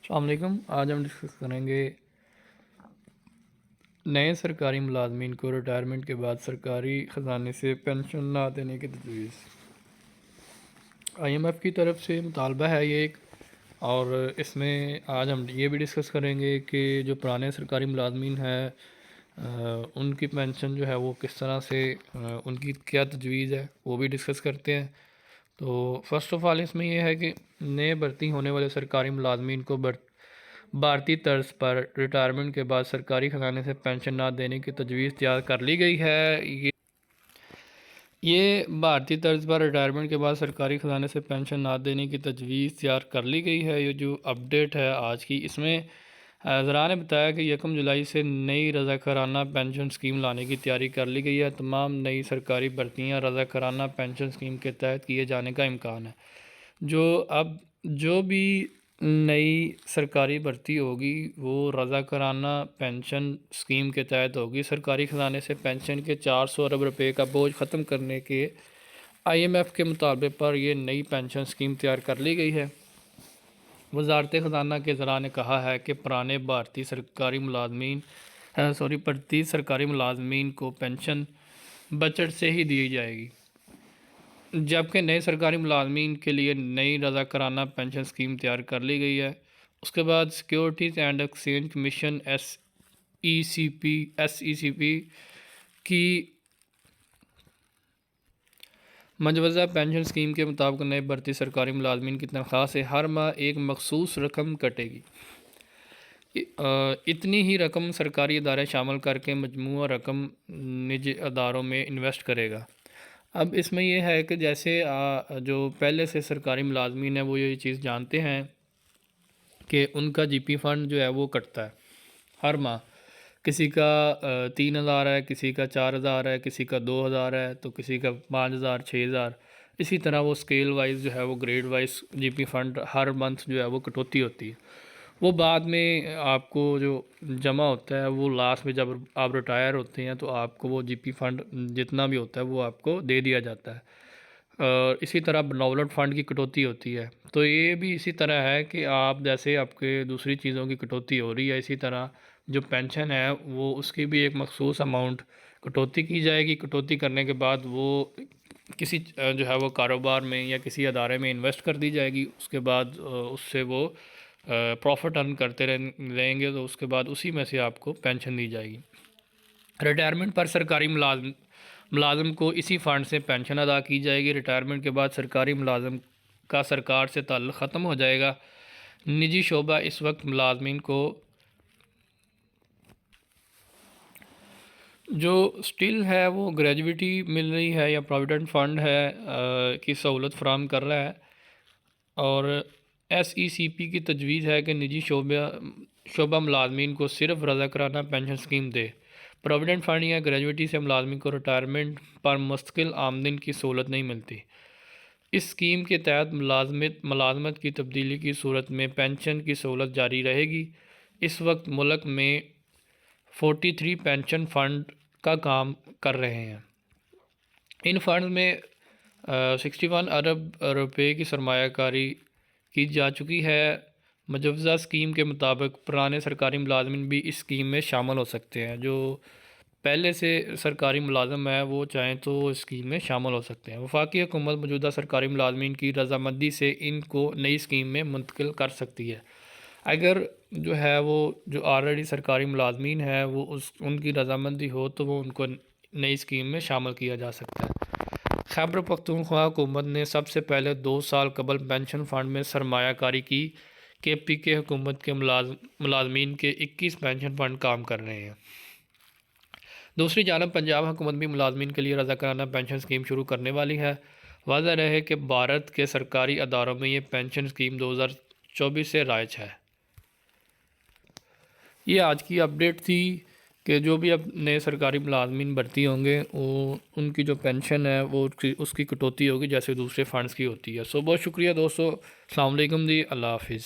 السلام علیکم۔ آج ہم ڈسکس کریں گے نئے سرکاری ملازمین کو ریٹائرمنٹ کے بعد سرکاری خزانے سے پینشن نہ دینے کی تجویز۔ IMF کی طرف سے مطالبہ ہے یہ ایک، اور اس میں آج ہم یہ بھی ڈسکس کریں گے کہ جو پرانے سرکاری ملازمین ہیں ان کی پینشن جو ہے وہ کس طرح سے ان کی کیا تجویز ہے وہ بھی ڈسکس کرتے ہیں۔ تو فرسٹ آف آل اس میں یہ ہے کہ نئے بھرتی ہونے والے سرکاری ملازمین کو بھارتی طرز پر ریٹائرمنٹ کے بعد سرکاری خزانے سے پینشن نہ دینے کی تجویز تیار کر لی گئی ہے۔ یہ بھارتی طرز پر ریٹائرمنٹ کے بعد سرکاری خزانے سے پینشن نہ دینے کی تجویز تیار کر لی گئی ہے۔ یہ جو اپڈیٹ ہے آج کی، اس میں ذرا نے بتایا کہ 1 جولائی سے نئی رضاکارانہ پینشن اسکیم لانے کی تیاری کر لی گئی ہے۔ تمام نئی سرکاری بھرتیاں رضاکارانہ پینشن اسکیم کے تحت کیے جانے کا امکان ہے۔ جو بھی نئی سرکاری بھرتی ہوگی وہ رضاکارانہ پینشن اسکیم کے تحت ہوگی۔ سرکاری خزانے سے پینشن کے 400 ارب روپے کا بوجھ ختم کرنے کے IMF کے مطالبے پر یہ نئی پینشن اسکیم تیار کر لی گئی ہے۔ وزارت خزانہ کے ذرا نے کہا ہے کہ پرانے بھارتی سرکاری ملازمین کو پینشن بجٹ سے ہی دی جائے گی، جبکہ نئے سرکاری ملازمین کے لیے نئی رضاکارانہ پینشن اسکیم تیار کر لی گئی ہے۔ اس کے بعد securities and exchange commission SECP کی مجوزہ پینشن اسکیم کے مطابق نئے بھرتی سرکاری ملازمین کی تنخواہ سے ہر ماہ ایک مخصوص رقم کٹے گی۔ اتنی ہی رقم سرکاری ادارے شامل کر کے مجموعہ رقم نجی اداروں میں انویسٹ کرے گا۔ اب اس میں یہ ہے کہ جیسے جو پہلے سے سرکاری ملازمین ہیں وہ یہ چیز جانتے ہیں کہ ان کا GP فنڈ جو ہے وہ کٹتا ہے ہر ماہ، کسی کا 3000 ہے، کسی کا 4000 ہے، کسی کا 2000 ہے، تو کسی کا 5000 6000، اسی طرح وہ اسکیل وائز جو ہے وہ گریڈ وائز GP فنڈ ہر منتھ جو ہے وہ کٹوتی ہوتی ہے۔ وہ بعد میں آپ کو جو جمع ہوتا ہے وہ لاسٹ میں جب آپ ریٹائر ہوتے ہیں تو آپ کو وہ GP فنڈ جتنا بھی ہوتا ہے وہ آپ کو دے دیا جاتا ہے۔ اور اسی طرح بناولٹ فنڈ کی کٹوتی ہوتی ہے، تو یہ بھی اسی طرح ہے کہ آپ جیسے آپ کے دوسری چیزوں کی کٹوتی ہو رہی ہے، اسی طرح جو پینشن ہے وہ اس کی بھی ایک مخصوص اماؤنٹ کٹوتی کی جائے گی۔ کٹوتی کرنے کے بعد وہ کسی جو ہے وہ کاروبار میں یا کسی ادارے میں انویسٹ کر دی جائے گی۔ اس کے بعد اس سے وہ پروفٹ ارن کرتے رہیں گے، تو اس کے بعد اسی میں سے آپ کو پینشن دی جائے گی۔ ریٹائرمنٹ پر سرکاری ملازم کو اسی فنڈ سے پینشن ادا کی جائے گی۔ ریٹائرمنٹ کے بعد سرکاری ملازم کا سرکار سے تعلق ختم ہو جائے گا۔ نجی شعبہ اس وقت ملازمین کو جو سٹل ہے وہ گریجویٹی مل رہی ہے یا پروویڈنٹ فنڈ ہے کی سہولت فراہم کر رہا ہے، اور SECP کی تجویز ہے کہ نجی شعبہ ملازمین کو صرف رضاکارانہ پینشن اسکیم دے۔ پروویڈنٹ فنڈ یا گریجویٹی سے ملازمین کو ریٹائرمنٹ پر مستقل آمدن کی سہولت نہیں ملتی۔ اس اسکیم کے تحت ملازمت کی تبدیلی کی صورت میں پینشن کی سہولت جاری رہے گی۔ اس وقت ملک میں 43 پینشن فنڈ کا کام کر رہے ہیں۔ ان فنڈز میں 61 ارب روپے کی سرمایہ کاری کی جا چکی ہے۔ مجوزہ اسکیم کے مطابق پرانے سرکاری ملازمین بھی اس اسکیم میں شامل ہو سکتے ہیں۔ جو پہلے سے سرکاری ملازم ہیں وہ چاہیں تو اس اسکیم میں شامل ہو سکتے ہیں۔ وفاقی حکومت موجودہ سرکاری ملازمین کی رضامندی سے ان کو نئی اسکیم میں منتقل کر سکتی ہے۔ اگر جو ہے وہ جو آلریڈی سرکاری ملازمین ہیں وہ ان کی رضامندی ہو تو وہ ان کو نئی اسکیم میں شامل کیا جا سکتا ہے۔ خیبر پختونخوا حکومت نے سب سے پہلے 2 سال قبل پینشن فنڈ میں سرمایہ کاری کی۔ KPK حکومت کے ملازمین کے 21 پینشن فنڈ کام کر رہے ہیں۔ دوسری جانب پنجاب حکومت بھی ملازمین کے لیے رضاکارانہ پینشن اسکیم شروع کرنے والی ہے۔ واضح رہے کہ بھارت کے سرکاری اداروں میں یہ پینشن اسکیم 2024 سے رائج ہے۔ یہ آج کی اپڈیٹ تھی کہ جو بھی اب نئے سرکاری ملازمین بھرتی ہوں گے وہ ان کی جو پینشن ہے وہ اس کی کٹوتی ہوگی جیسے دوسرے فنڈز کی ہوتی ہے۔ بہت شکریہ دوستو، السلام علیکم جی، اللہ حافظ۔